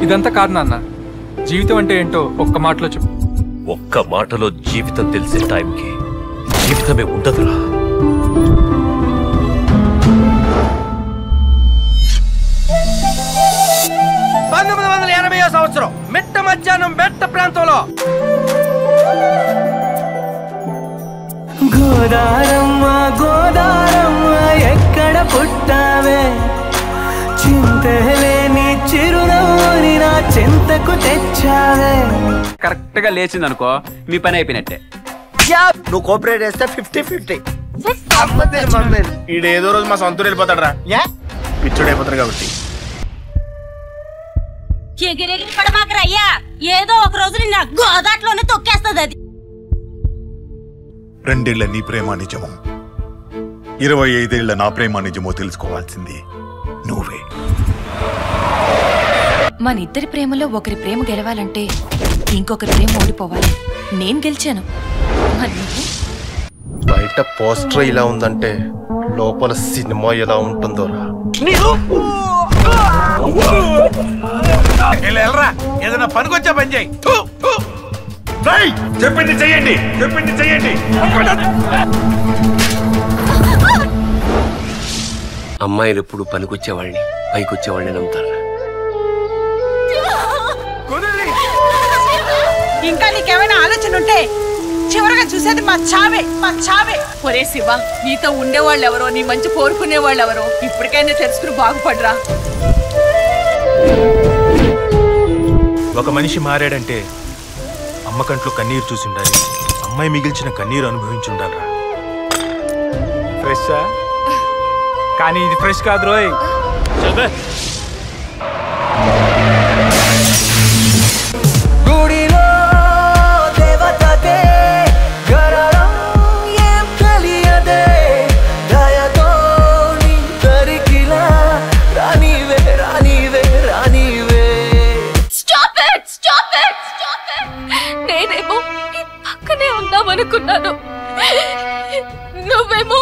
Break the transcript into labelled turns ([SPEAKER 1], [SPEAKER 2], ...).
[SPEAKER 1] ఇదంతా కాదు నాన్న. జీవితం అంటే ఏంటో ఒక్క మాటలో చెప్పు.
[SPEAKER 2] ఒక్క మాటలో జీవితం తెలిసే టైంకి జీవితమే ఉండదురా.
[SPEAKER 3] సంవత్సరం మిట్ట మధ్యాహ్నం బెట్ట ప్రాంతంలో
[SPEAKER 4] గోదారమ్మ గోదారమ్మ ఎక్కడ పుట్టావే, చింతలేని చిరునవ్వుని నా చింతకు తెచ్చావే.
[SPEAKER 5] కరెక్ట్ గా లేచింది అనుకో మీ పని అయిపోయినట్టే.
[SPEAKER 3] నువ్వు కోఆపరేట్ చేస్తే 50-50.
[SPEAKER 6] ఈడేదో రోజు మా సొంతూరు వెళ్ళిపోతాడు రా, పిచ్చుడైపోతాడు కాబట్టి.
[SPEAKER 7] ఎగిరెగిరి పడమాకరయ్యా, ఏదో ఒక రోజు నిన్న గోదాట్లోనే తొక్కేస్తుంది అది.
[SPEAKER 8] 2 ఏళ్ల నీ ప్రేమ నిజమో 25 ఏళ్ల నా ప్రేమ నిజమో తెలుసుకోవాల్సింది నువ్వే.
[SPEAKER 9] మన ఇద్దరి ప్రేమలో ఒకరి ప్రేమ గెలవాలంటే ఇంకొకరి ప్రేమ ఓడిపోవాలి. నేను గెలిచాను.
[SPEAKER 6] బయట పోస్టర్ ఇలా ఉందంటే లోపల సినిమా ఎలా ఉంటుందోరా.
[SPEAKER 3] ఏదైనా పనికొచ్చా పని చేయి.
[SPEAKER 8] చెప్పింది చెయ్యండి, చెప్పింది చెయ్యండి.
[SPEAKER 2] అమ్మాయిలు ఎప్పుడు పనికొచ్చేవాళ్ళని పైకొచ్చేవాళ్ళని నమ్ముతారు.
[SPEAKER 7] ఇంకా నీకేమైనా ఆలోచన ఉంటే చివరగా చూసేది మా చావే, మా చావే. ఒరే శివ, నీతో ఉండేవాళ్ళు ఎవరో, నీ మంచి కోరుకునే వాళ్ళు ఎవరో ఇప్పటికైనా తెలుసుకుని బాగుపడరా.
[SPEAKER 10] ఒక మనిషి మారాడంటే అమ్మ కంట్లో కన్నీరు చూసి ఉండాలి, అమ్మాయి మిగిల్చిన కన్నీరు అనుభవించి ఉండాలిరా.
[SPEAKER 1] ఫ్రెష్ కానీ ఇది ఫ్రెష్ కాదు రోయ్.
[SPEAKER 4] గుడిలో దేవతకే గరడం ఏం తెలియదే, దయతో నింతరికిలా రానివే రానివే రానివే.
[SPEAKER 9] Stop it, stop it, stop it. నేనేమో పక్కనే ఉందామనుకున్నాను, నువ్వేమో